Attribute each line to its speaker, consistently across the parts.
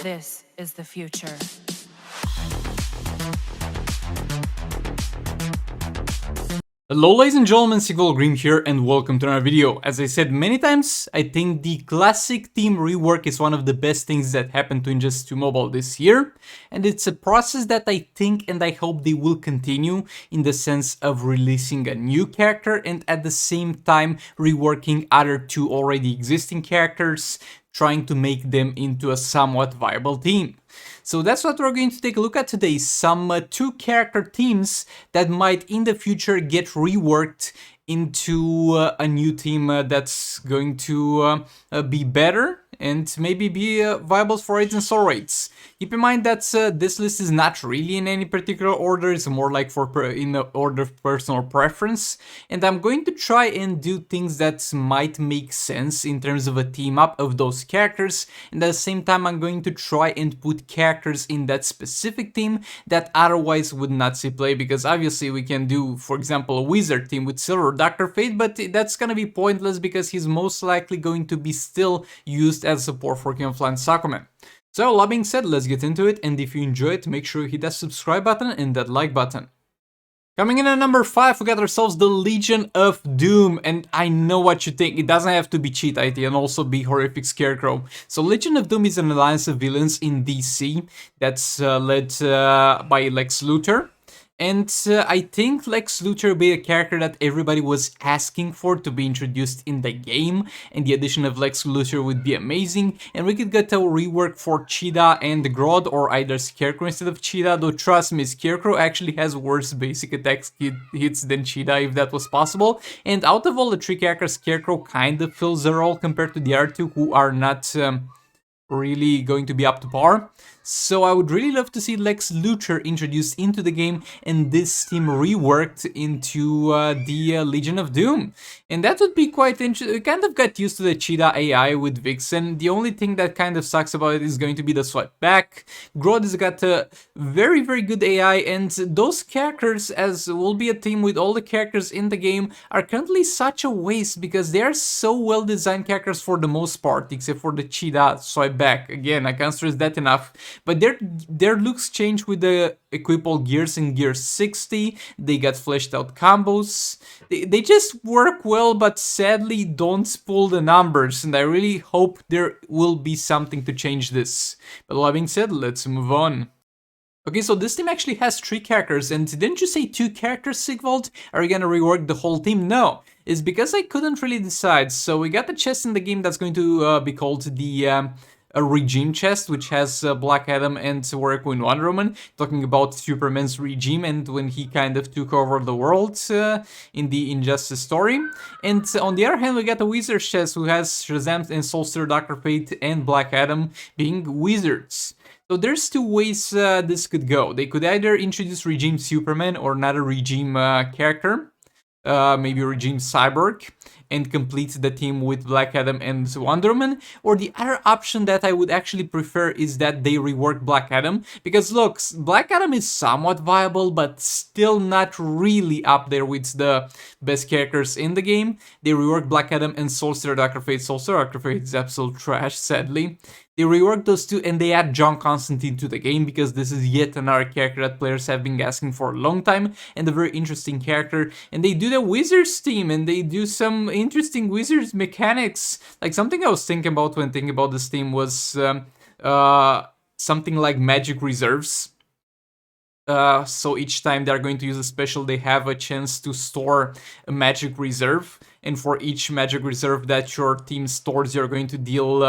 Speaker 1: This is the future.
Speaker 2: Hello ladies and gentlemen, Sigval Green here and welcome to another video. As I said many times, I think the classic theme rework is one of the best things that happened to Injustice 2 Mobile this year, and it's a process that I think and I hope they will continue in the sense of releasing a new character and at the same time reworking other two already existing characters, trying to make them into a somewhat viable team. So that's what we're going to take a look at today, some two character teams that might in the future get reworked into a new team that's going to be better and maybe be viable for raids and soul raids. Keep in mind that this list is not really in any particular order, it's more like in the order of personal preference, and I'm going to try and do things that might make sense in terms of a team up of those characters, and at the same time I'm going to try and put characters in that specific team that otherwise would not see play, because obviously we can do, for example, a wizard team with Silver Dr. Fate, but that's gonna be pointless because he's most likely going to be still used as support for King of Flying Sakuman. So all that being said, let's get into it, and if you enjoy it, make sure you hit that subscribe button and that like button. Coming in at number 5, we got ourselves the Legion of Doom, and I know what you think, it doesn't have to be Cheat IT and also be Horrific Scarecrow. So Legion of Doom is an alliance of villains in DC that's led by Lex Luthor. And I think Lex Luthor will be a character that everybody was asking for to be introduced in the game, and the addition of Lex Luthor would be amazing, and we could get a rework for Cheetah and Grodd, or either Scarecrow instead of Cheetah, though trust me, Scarecrow actually has worse basic attack hits than Cheetah if that was possible, and out of all the three characters, Scarecrow kind of fills the role compared to the other two who are not really going to be up to par. So I would really love to see Lex Luthor introduced into the game and this team reworked into the Legion of Doom. And that would be quite interesting. We kind of got used to the Cheetah AI with Vixen. The only thing that kind of sucks about it is going to be the swipe back. Grodd has got a very, very good AI, and those characters, as will be a team with all the characters in the game, are currently such a waste because they are so well designed characters for the most part, except for the Cheetah swipe back. Again, I can't stress that enough. But their looks change with the equipable gears in Gear 60, they got fleshed out combos, they just work well, but sadly don't pull the numbers, and I really hope there will be something to change this. But all that being said, let's move on. Okay, so this team actually has 3 characters, and didn't you say 2 characters, Sigvald? Are you gonna rework the whole team? No, it's because I couldn't really decide. So we got the chest in the game that's going to be called the a regime chest, which has Black Adam and Warrior Queen Wonder Woman, talking about Superman's regime and when he kind of took over the world in the Injustice story. And on the other hand, we got the Wizard's chest, who has Shazam and Soulster, Dr. Fate, and Black Adam being wizards. So there's 2 ways this could go. They could either introduce Regime Superman or another Regime character, maybe Regime Cyborg, and complete the team with Black Adam and Wonder Woman, or the other option that I would actually prefer is that they rework Black Adam, because look, Black Adam is somewhat viable, but still not really up there with the best characters in the game. They rework Black Adam and Soulster Dr. Fate. Soulster Dr. Fate is absolute trash, sadly. They rework those 2 and they add John Constantine to the game because this is yet another character that players have been asking for a long time and a very interesting character. And they do the Wizards team and they do some interesting Wizards mechanics. Like something I was thinking about when thinking about this team was something like Magic Reserves. So each time they're going to use a special, they have a chance to store a magic reserve, and for each magic reserve that your team stores, you're going to deal,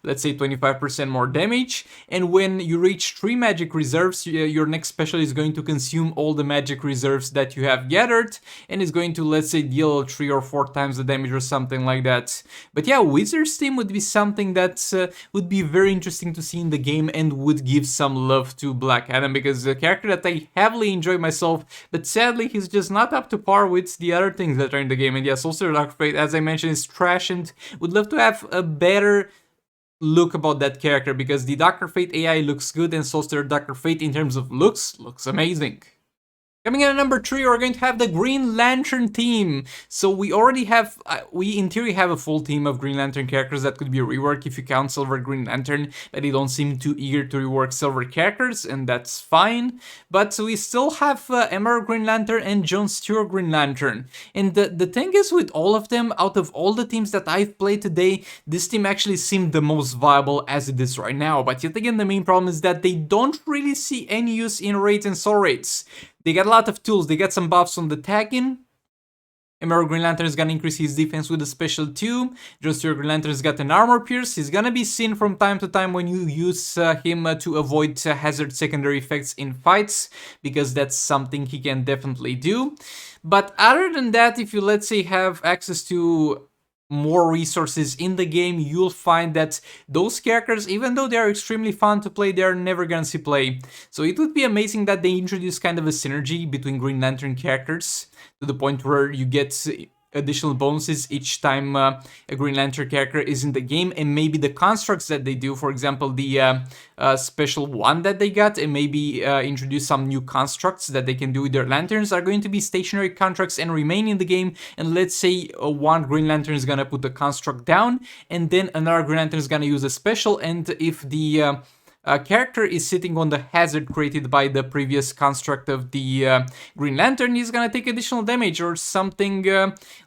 Speaker 2: let's say, 25% more damage, and when you reach 3 magic reserves, your next special is going to consume all the magic reserves that you have gathered, and is going to, let's say, deal 3 or 4 times the damage or something like that. But yeah, Wizards team would be something that would be very interesting to see in the game and would give some love to Black Adam, because a character that I heavily enjoy myself, but sadly he's just not up to par with the other things that are in the game. And yes, also Dr. Fate, as I mentioned, is trash, and would love to have a better look about that character, because the Dr. Fate AI looks good and Soulster Dr. Fate in terms of looks amazing. Coming in at number 3, we're going to have the Green Lantern team. So we already have, we in theory have a full team of Green Lantern characters that could be a rework if you count Silver Green Lantern, but they don't seem too eager to rework Silver characters, and that's fine. But we still have Emerald Green Lantern and Jon Stewart Green Lantern. And the thing is with all of them, out of all the teams that I've played today, this team actually seemed the most viable as it is right now. But yet again, the main problem is that they don't really see any use in raids and soul raids. They got a lot of tools, they got some buffs on the tagging. Emerald Green Lantern is gonna increase his defense with a special 2. Jon Stewart Green Lantern's got an armor pierce. He's gonna be seen from time to time when you use him to avoid hazard secondary effects in fights, because that's something he can definitely do. But other than that, if you, let's say, have access to more resources in the game, you'll find that those characters, even though they are extremely fun to play, they are never gonna see play. So it would be amazing that they introduce kind of a synergy between Green Lantern characters to the point where you get additional bonuses each time a Green Lantern character is in the game, and maybe the constructs that they do, for example, the special one that they got, and maybe introduce some new constructs that they can do with their lanterns, are going to be stationary constructs and remain in the game. And let's say one Green Lantern is gonna put the construct down, and then another Green Lantern is gonna use a special, and if the character is sitting on the hazard created by the previous construct of the Green Lantern, he's gonna take additional damage or something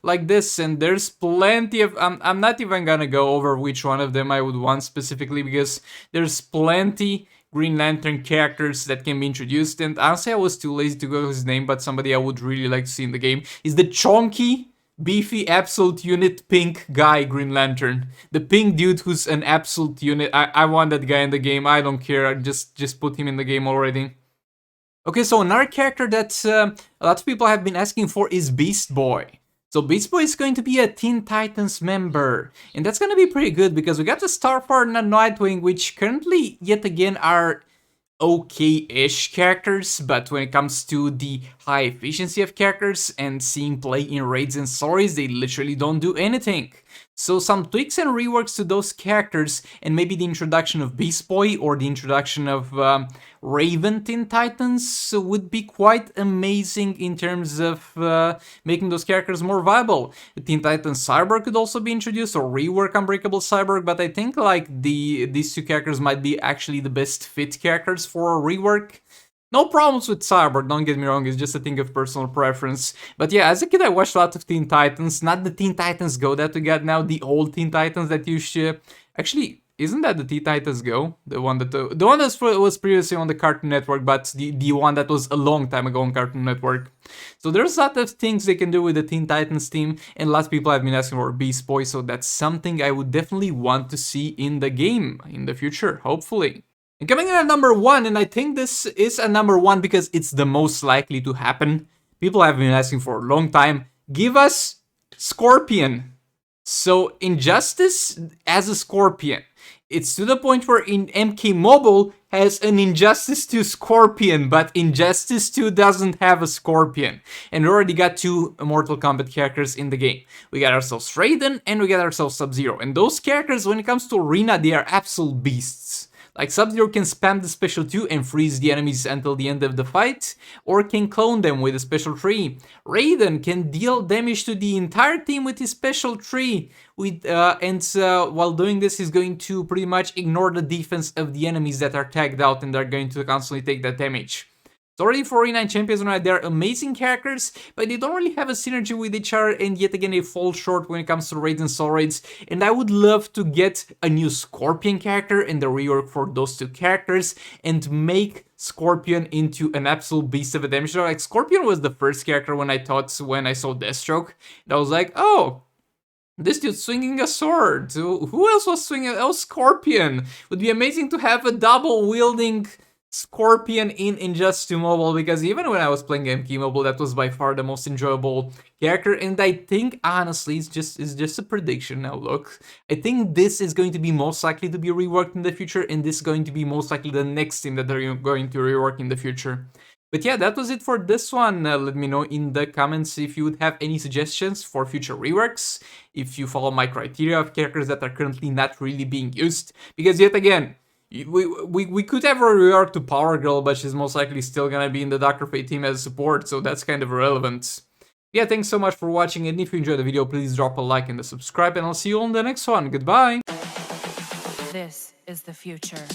Speaker 2: like this. And there's plenty of, I'm not even gonna go over which one of them I would want specifically, because there's plenty Green Lantern characters that can be introduced. And honestly, I was too lazy to go with his name, but somebody I would really like to see in the game is the chonky, beefy absolute unit pink guy Green Lantern. The pink dude who's an absolute unit. I want that guy in the game. I don't care. Just put him in the game already. Okay, so another character that a lot of people have been asking for is Beast Boy. So Beast Boy is going to be a Teen Titans member, and that's going to be pretty good because we got the Starfire and Nightwing, which currently yet again are okay-ish characters, but when it comes to the high efficiency of characters and seeing play in raids and stories, they literally don't do anything. So some tweaks and reworks to those characters, and maybe the introduction of Beast Boy or the introduction of Raven Teen Titans would be quite amazing in terms of making those characters more viable. Teen Titans Cyborg could also be introduced, or rework Unbreakable Cyborg, but I think like these two characters might be actually the best fit characters for a rework. No problems with Cyborg, don't get me wrong, it's just a thing of personal preference. But yeah, as a kid I watched a lot of Teen Titans, not the Teen Titans Go that we got now, the old Teen Titans that used to... Actually, isn't that the Teen Titans Go? The one that was previously on the Cartoon Network, but the one that was a long time ago on Cartoon Network. So there's a lot of things they can do with the Teen Titans team, and lots of people have been asking for Beast Boy, so that's something I would definitely want to see in the game in the future, hopefully. And coming in at number 1, and I think this is a number 1 because it's the most likely to happen. People have been asking for a long time. Give us Scorpion. So Injustice as a Scorpion. It's to the point where in MK Mobile has an Injustice 2 Scorpion, but Injustice 2 doesn't have a Scorpion. And we already got 2 Mortal Kombat characters in the game. We got ourselves Raiden and we got ourselves Sub-Zero. And those characters, when it comes to Arena, they are absolute beasts. Like Sub-Zero can spam the special 2 and freeze the enemies until the end of the fight, or can clone them with a special 3. Raiden can deal damage to the entire team with his special 3, while doing this he's going to pretty much ignore the defense of the enemies that are tagged out, and they're going to constantly take that damage. So already 49 champions, they're amazing characters, but they don't really have a synergy with each other, and yet again they fall short when it comes to raids and soul raids. And I would love to get a new Scorpion character and the rework for those 2 characters, and make Scorpion into an absolute beast of a damage. Like Scorpion was the first character when I saw Deathstroke, and I was like, oh, this dude's swinging a sword. Who else was swinging? Oh, Scorpion. Would be amazing to have a double wielding Scorpion in Injustice 2 Mobile, because even when I was playing MK Mobile, that was by far the most enjoyable character. And I think honestly, it's just a prediction now. Look, I think this is going to be most likely to be reworked in the future, and this is going to be most likely the next team that they're going to rework in the future. But yeah, that was it for this one. Let me know in the comments if you would have any suggestions for future reworks, if you follow my criteria of characters that are currently not really being used, because yet again, We could have a rework to Power Girl, but she's most likely still gonna be in the Dr. Fate team as support, so that's kind of irrelevant. Yeah, thanks so much for watching, and if you enjoyed the video, please drop a like and a subscribe, and I'll see you on the next one. Goodbye!
Speaker 1: This is the future.